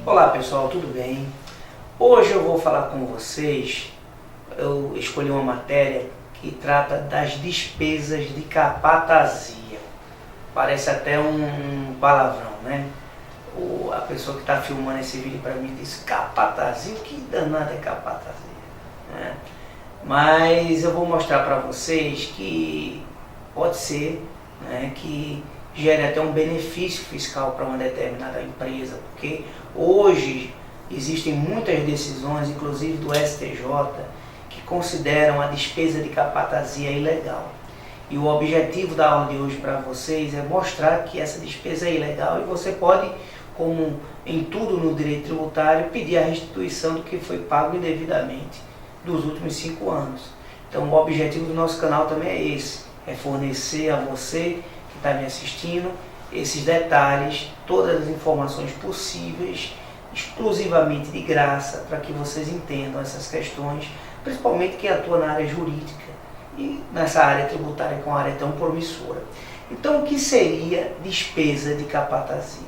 Olá pessoal, tudo bem? Hoje eu vou falar com vocês, eu escolhi uma matéria que trata das despesas de capatazia. Parece até um palavrão, né? A pessoa que está filmando esse vídeo para mim disse: capatazia? O que danada é capatazia? Né? Mas eu vou mostrar para vocês que pode ser, né, que gere até um benefício fiscal para uma determinada empresa, porque hoje existem muitas decisões, inclusive do STJ, que consideram a despesa de capatazia ilegal. E o objetivo da aula de hoje para vocês é mostrar que essa despesa é ilegal e você pode, como em tudo no direito tributário, pedir a restituição do que foi pago indevidamente dos últimos 5 anos. Então o objetivo do nosso canal também é esse, é fornecer a você que está me assistindo esses detalhes, todas as informações possíveis, exclusivamente de graça, para que vocês entendam essas questões, principalmente quem atua na área jurídica e nessa área tributária, que é uma área tão promissora. Então, o que seria despesa de capatazia?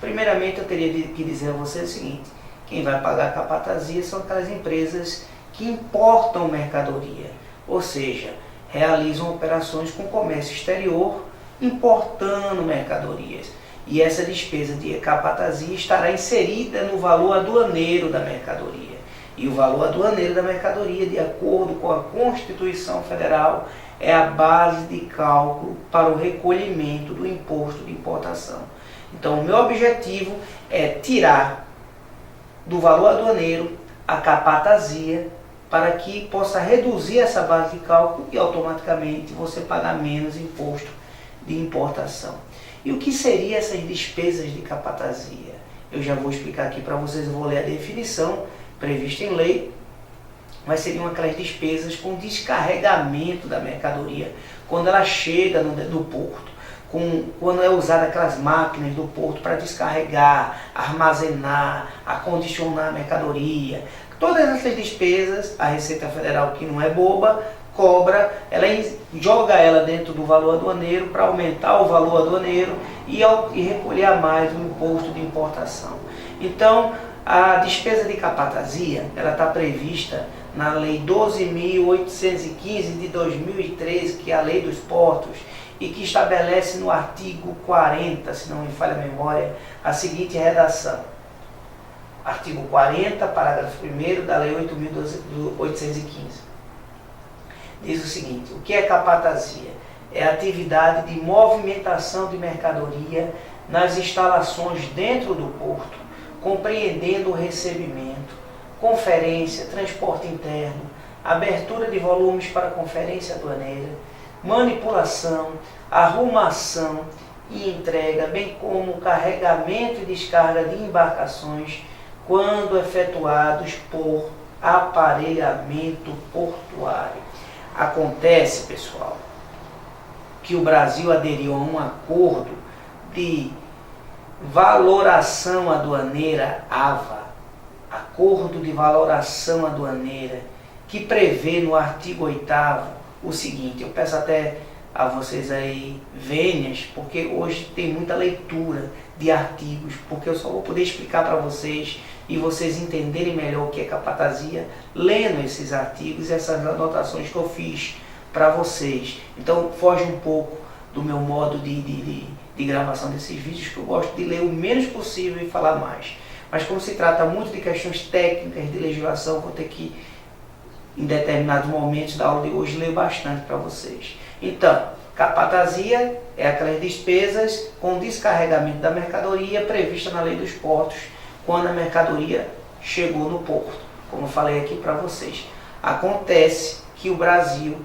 Primeiramente, eu teria que dizer a vocês o seguinte: quem vai pagar a capatazia são aquelas empresas que importam mercadoria, ou seja, realizam operações com comércio exterior, importando mercadorias. E essa despesa de capatazia estará inserida no valor aduaneiro da mercadoria. E o valor aduaneiro da mercadoria, de acordo com a Constituição Federal, é a base de cálculo para o recolhimento do imposto de importação. Então, o meu objetivo é tirar do valor aduaneiro a capatazia, para que possa reduzir essa base de cálculo e automaticamente você pagar menos imposto de importação. E o que seriam essas despesas de capatazia? Eu já vou explicar aqui para vocês, eu vou ler a definição prevista em lei, mas seriam aquelas despesas com descarregamento da mercadoria, quando ela chega no porto, quando é usada aquelas máquinas do porto para descarregar, armazenar, acondicionar a mercadoria. Todas essas despesas, a Receita Federal, que não é boba, cobra, ela joga ela dentro do valor aduaneiro para aumentar o valor aduaneiro e recolher a mais o imposto de importação. Então, a despesa de capatazia, ela está prevista na Lei 12.815 de 2013, que é a Lei dos Portos, e que estabelece no artigo 40, se não me falha a memória, a seguinte redação. Artigo 40, parágrafo 1º da Lei 8.815. Diz o seguinte: o que é capatazia? É a atividade de movimentação de mercadoria nas instalações dentro do porto, compreendendo o recebimento, conferência, transporte interno, abertura de volumes para conferência aduaneira, manipulação, arrumação e entrega, bem como carregamento e descarga de embarcações quando efetuados por aparelhamento portuário. Acontece, pessoal, que o Brasil aderiu a um acordo de valoração aduaneira, AVA, Acordo de Valoração Aduaneira, que prevê no artigo 8º o seguinte. Eu peço até a vocês aí vênias, porque hoje tem muita leitura de artigos, porque eu só vou poder explicar para vocês e vocês entenderem melhor o que é capatazia, lendo esses artigos e essas anotações que eu fiz para vocês. Então foge um pouco do meu modo de gravação desses vídeos, que eu gosto de ler o menos possível e falar mais. Mas como se trata muito de questões técnicas de legislação, vou ter que, em determinados momentos da aula de hoje, ler bastante para vocês. Então, capatazia é aquelas despesas com descarregamento da mercadoria prevista na Lei dos Portos, quando a mercadoria chegou no porto, como eu falei aqui para vocês. Acontece que o Brasil,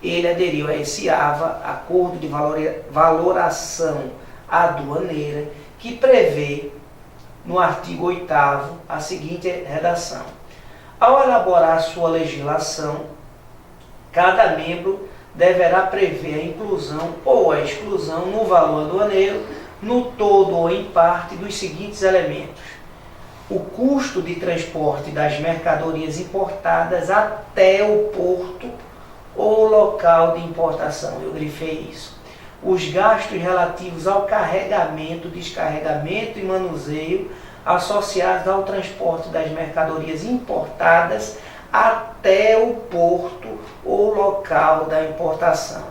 ele aderiu a esse AVA, Acordo de Valoração Aduaneira, que prevê no artigo 8º a seguinte redação: ao elaborar sua legislação, cada membro deverá prever a inclusão ou a exclusão no valor aduaneiro, no todo ou em parte, dos seguintes elementos: o custo de transporte das mercadorias importadas até o porto ou local de importação. Eu grifei isso. os gastos relativos ao carregamento, descarregamento e manuseio associados ao transporte das mercadorias importadas até o porto ou local da importação.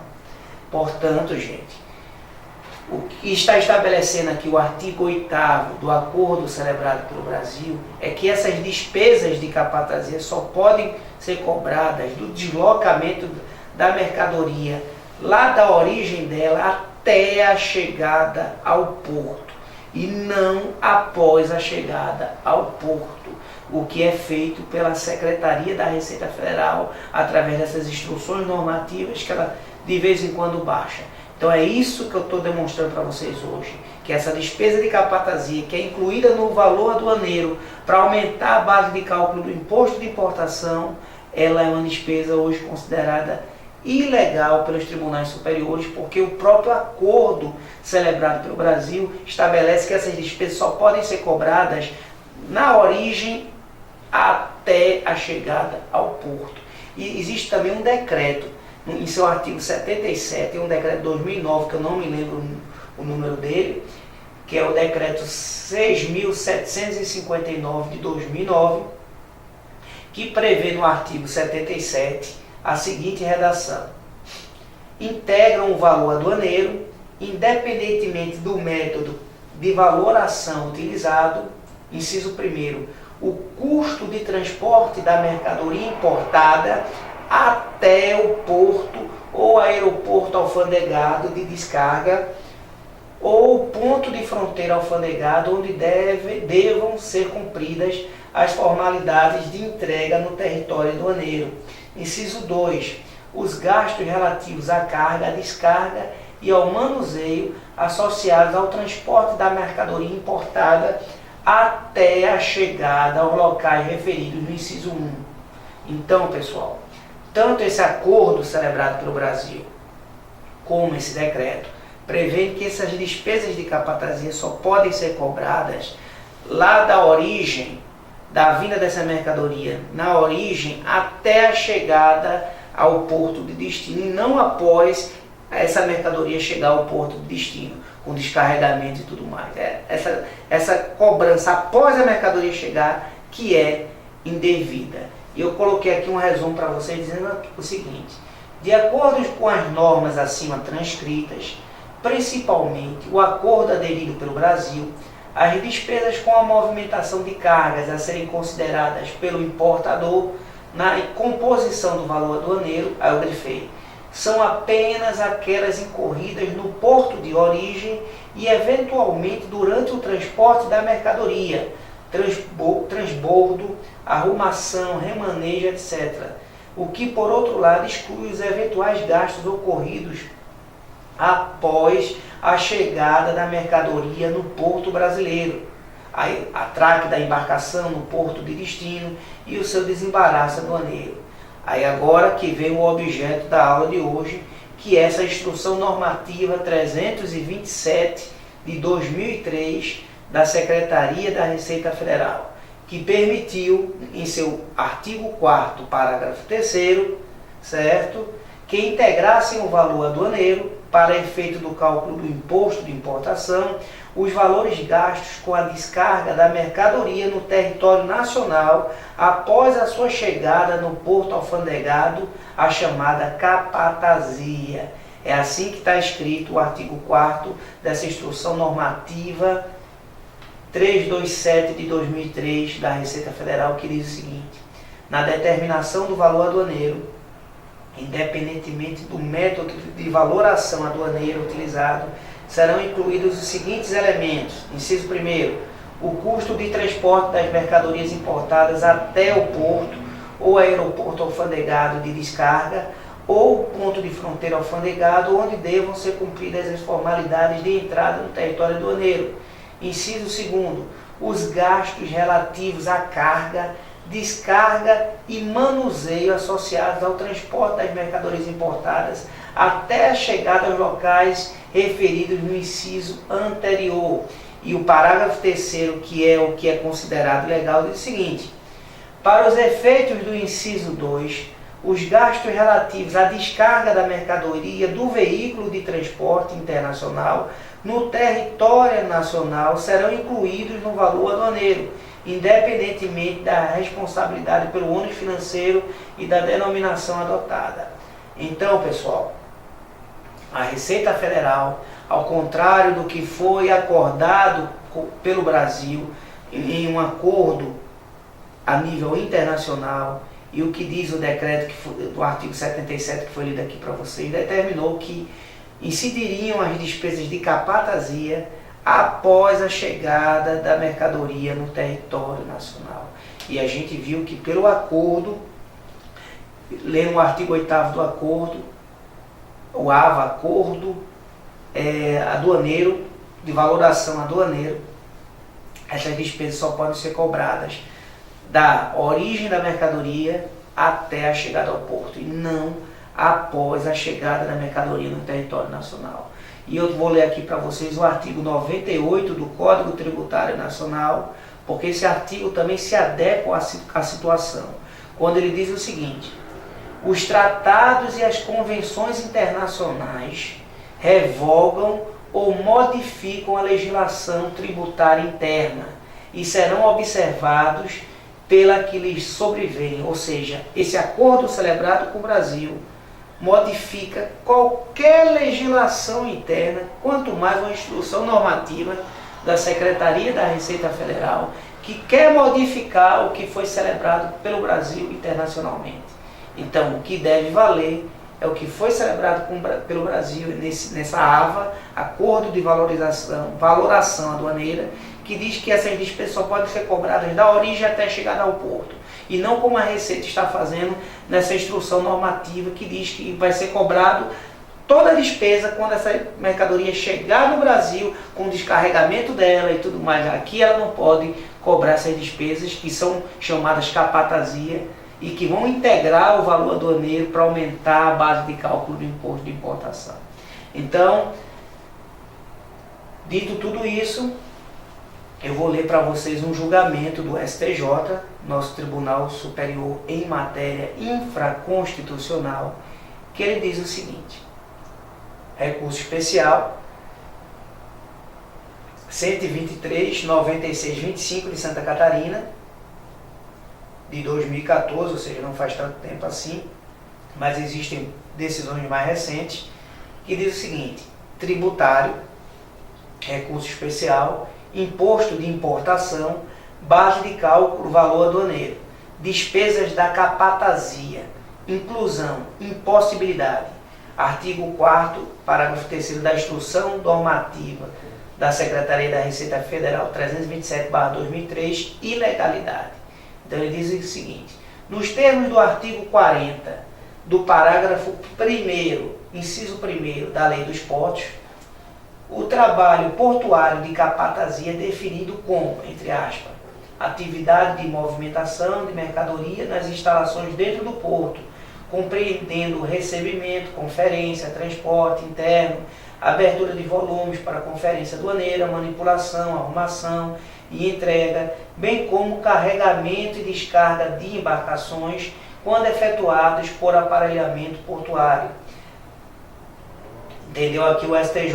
Portanto, gente, o que está estabelecendo aqui o artigo 8º do acordo celebrado pelo Brasil é que essas despesas de capatazia só podem ser cobradas do deslocamento da mercadoria lá da origem dela até a chegada ao porto e não após a chegada ao porto, o que é feito pela Secretaria da Receita Federal através dessas instruções normativas que ela de vez em quando baixa. Então é isso que eu estou demonstrando para vocês hoje, que essa despesa de capatazia, que é incluída no valor aduaneiro para aumentar a base de cálculo do imposto de importação, ela é uma despesa hoje considerada ilegal pelos tribunais superiores, porque o próprio acordo celebrado pelo Brasil estabelece que essas despesas só podem ser cobradas na origem até a chegada ao porto. E existe também um decreto, em seu artigo 77, um decreto de 2009, que eu não me lembro o número dele, que é o decreto 6.759 de 2009, que prevê no artigo 77 a seguinte redação: integram o valor aduaneiro, independentemente do método de valoração utilizado, inciso 1º, o custo de transporte da mercadoria importada até o porto ou aeroporto alfandegado de descarga ou ponto de fronteira alfandegado onde devam ser cumpridas as formalidades de entrega no território aduaneiro. Inciso 2. Os gastos relativos à carga, à descarga e ao manuseio associados ao transporte da mercadoria importada até a chegada aos locais referidos no inciso 1. Então, pessoal, tanto esse acordo celebrado pelo Brasil como esse decreto prevê que essas despesas de capatazia só podem ser cobradas lá da origem, da vinda dessa mercadoria, na origem até a chegada ao porto de destino, e não após essa mercadoria chegar ao porto de destino, com descarregamento e tudo mais. Essa cobrança após a mercadoria chegar que é indevida. E eu coloquei aqui um resumo para vocês dizendo o seguinte: de acordo com as normas acima transcritas, principalmente o acordo aderido pelo Brasil, as despesas com a movimentação de cargas a serem consideradas pelo importador na composição do valor aduaneiro, aí eu grifei, são apenas aquelas incorridas no porto de origem e eventualmente durante o transporte da mercadoria, transbordo, arrumação, remanejo, etc. O que, por outro lado, exclui os eventuais gastos ocorridos após a chegada da mercadoria no porto brasileiro, a atraque da embarcação no porto de destino e o seu desembaraço aduaneiro. Aí agora que vem o objeto da aula de hoje, que é essa Instrução Normativa 327 de 2003 da Secretaria da Receita Federal, que permitiu, em seu artigo 4º, parágrafo 3º, certo, que integrassem o valor aduaneiro para efeito do cálculo do imposto de importação os valores gastos com a descarga da mercadoria no território nacional após a sua chegada no porto alfandegado, a chamada capatazia. É assim que está escrito o artigo 4º dessa Instrução Normativa 327 de 2003 da Receita Federal, que diz o seguinte: na determinação do valor aduaneiro, independentemente do método de valoração aduaneira utilizado, serão incluídos os seguintes elementos. Inciso 1º, o custo de transporte das mercadorias importadas até o porto ou aeroporto alfandegado de descarga ou ponto de fronteira alfandegado onde devam ser cumpridas as formalidades de entrada no território aduaneiro. Inciso 2º, os gastos relativos à carga, descarga e manuseio associados ao transporte das mercadorias importadas até a chegada aos locais referidos no inciso anterior. E o parágrafo 3º, que é o que é considerado legal, diz o seguinte: para os efeitos do inciso 2, os gastos relativos à descarga da mercadoria do veículo de transporte internacional no território nacional serão incluídos no valor aduaneiro, independentemente da responsabilidade pelo ônus financeiro e da denominação adotada. Então, pessoal, a Receita Federal, ao contrário do que foi acordado pelo Brasil em um acordo a nível internacional, e o que diz o decreto do artigo 77 que foi lido aqui para vocês, determinou que incidiriam as despesas de capatazia após a chegada da mercadoria no território nacional. E a gente viu que pelo acordo, lendo o artigo 8º do acordo, o AVA, acordo aduaneiro, de valoração aduaneiro, essas despesas só podem ser cobradas da origem da mercadoria até a chegada ao porto, e não após a chegada da mercadoria no território nacional. E eu vou ler aqui para vocês o artigo 98 do Código Tributário Nacional, porque esse artigo também se adequa à situação, quando ele diz o seguinte: os tratados e as convenções internacionais revogam ou modificam a legislação tributária interna e serão observados pela que lhes sobrevém, ou seja, esse acordo celebrado com o Brasil modifica qualquer legislação interna, quanto mais uma instrução normativa da Secretaria da Receita Federal, que quer modificar o que foi celebrado pelo Brasil internacionalmente. Então, o que deve valer é o que foi celebrado pelo Brasil nessa AVA, Acordo de Valoração Aduaneira, que diz que essas despesas só podem ser cobradas da origem até a chegada ao porto, e não como a Receita está fazendo nessa instrução normativa que diz que vai ser cobrado toda a despesa quando essa mercadoria chegar no Brasil, com o descarregamento dela e tudo mais. Aqui ela não pode cobrar essas despesas, que são chamadas capatazia, e que vão integrar o valor aduaneiro para aumentar a base de cálculo do imposto de importação. Então, dito tudo isso, eu vou ler para vocês um julgamento do STJ, nosso Tribunal Superior em matéria infraconstitucional, que ele diz o seguinte: recurso especial 123.9625 de Santa Catarina, de 2014, ou seja, não faz tanto tempo assim, mas existem decisões mais recentes, que diz o seguinte: tributário, recurso especial, imposto de importação, base de cálculo, valor aduaneiro, despesas da capatazia, inclusão, impossibilidade. Artigo 4º, parágrafo 3º da Instrução Normativa da Secretaria da Receita Federal 327/2003, ilegalidade. Então ele diz o seguinte: nos termos do artigo 40 do parágrafo 1º, inciso 1º da Lei dos Portos, o trabalho portuário de capatazia é definido como, entre aspas, atividade de movimentação de mercadoria nas instalações dentro do porto, compreendendo o recebimento, conferência, transporte interno, abertura de volumes para conferência aduaneira, manipulação, arrumação e entrega, bem como carregamento e descarga de embarcações quando efetuados por aparelhamento portuário. Entendeu aqui o STJ?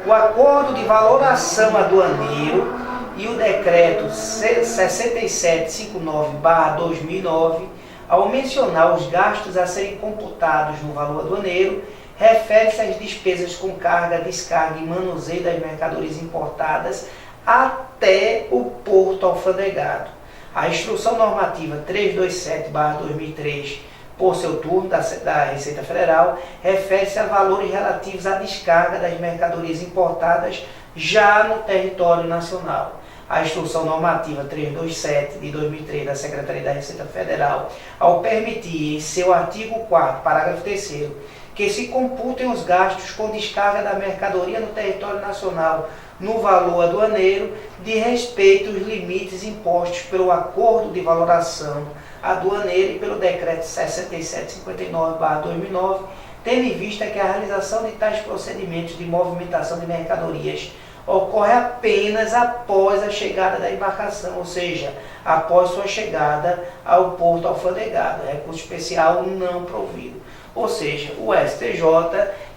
O Acordo de Valoração Aduaneiro e o Decreto 6759/2009, ao mencionar os gastos a serem computados no valor aduaneiro, refere-se às despesas com carga, descarga e manuseio das mercadorias importadas até o porto alfandegado. A Instrução Normativa 327/2003, por seu turno, da Receita Federal, refere-se a valores relativos à descarga das mercadorias importadas já no território nacional. A Instrução Normativa 327 de 2003 da Secretaria da Receita Federal, ao permitir, em seu artigo 4º, parágrafo 3º, que se computem os gastos com descarga da mercadoria no território nacional no valor aduaneiro, de respeito aos limites impostos pelo Acordo de Valoração Aduaneira e pelo Decreto 6759/2009, tendo em vista que a realização de tais procedimentos de movimentação de mercadorias ocorre apenas após a chegada da embarcação, ou seja, após sua chegada ao porto alfandegado, recurso especial não provido. Ou seja, o STJ,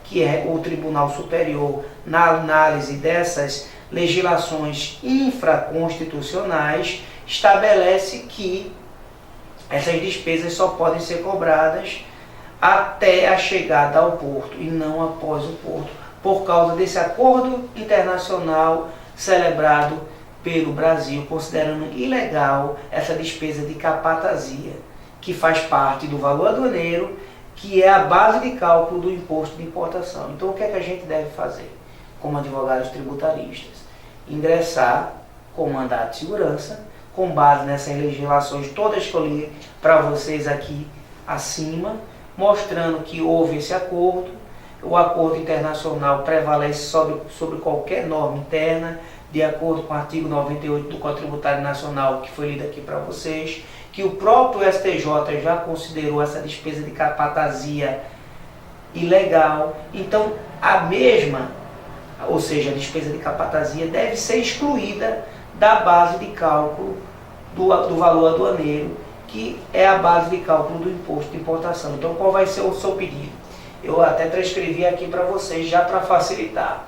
que é o Tribunal Superior na análise dessas legislações infraconstitucionais, estabelece que essas despesas só podem ser cobradas até a chegada ao porto e não após o porto, por causa desse acordo internacional celebrado pelo Brasil, considerando ilegal essa despesa de capatazia, que faz parte do valor aduaneiro, que é a base de cálculo do imposto de importação. Então, o que é que a gente deve fazer como advogados tributaristas? Ingressar com mandato de segurança, com base nessas legislações todas que eu li para vocês aqui acima, mostrando que houve esse acordo, o acordo internacional prevalece sobre qualquer norma interna, de acordo com o artigo 98 do Código Tributário Nacional, que foi lido aqui para vocês, que o próprio STJ já considerou essa despesa de capatazia ilegal. Então, a mesma, ou seja, a despesa de capatazia, deve ser excluída da base de cálculo do valor aduaneiro, que é a base de cálculo do imposto de importação. Então, qual vai ser o seu pedido? Eu até transcrevi aqui para vocês, já para facilitar.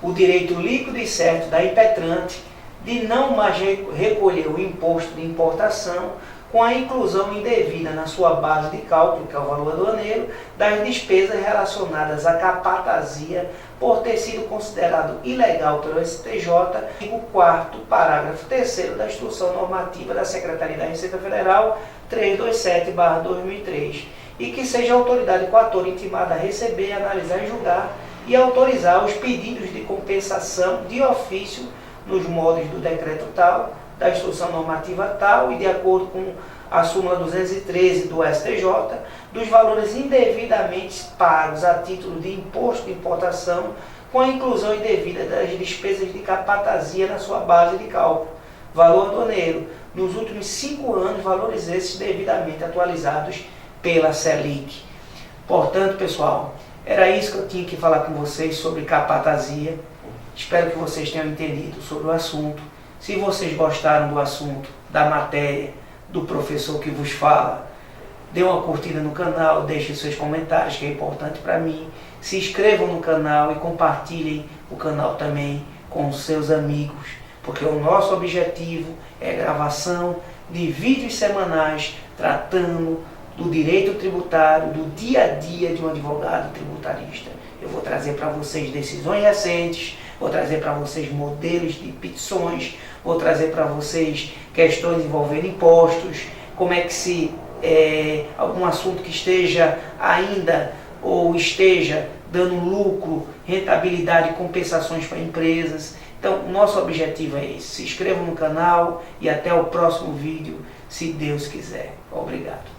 O direito líquido e certo da impetrante de não mais recolher o imposto de importação com a inclusão indevida na sua base de cálculo, que é o valor aduaneiro, das despesas relacionadas à capatazia por ter sido considerado ilegal pelo STJ, artigo 4º, parágrafo 3º da Instrução Normativa da Secretaria da Receita Federal 327/2003, e que seja a autoridade coatora intimada a receber, analisar e julgar e autorizar os pedidos de compensação de ofício nos moldes do decreto tal, da instrução normativa tal e de acordo com a súmula 213 do STJ, dos valores indevidamente pagos a título de imposto de importação, com a inclusão indevida das despesas de capatazia na sua base de cálculo, valor aduaneiro, nos últimos 5 anos, valores esses devidamente atualizados pela Selic. Portanto, pessoal, era isso que eu tinha que falar com vocês sobre capatazia. Espero que vocês tenham entendido sobre o assunto. Se vocês gostaram do assunto, da matéria, do professor que vos fala, dê uma curtida no canal, deixem seus comentários, que é importante para mim. Se inscrevam no canal e compartilhem o canal também com os seus amigos, porque o nosso objetivo é a gravação de vídeos semanais tratando do direito tributário, do dia a dia de um advogado tributarista. Eu vou trazer para vocês decisões recentes, vou trazer para vocês modelos de petições, vou trazer para vocês questões envolvendo impostos, como é que algum assunto que esteja ainda ou esteja dando lucro, rentabilidade e compensações para empresas. Então, o nosso objetivo é esse. Se inscrevam no canal e até o próximo vídeo, se Deus quiser. Obrigado.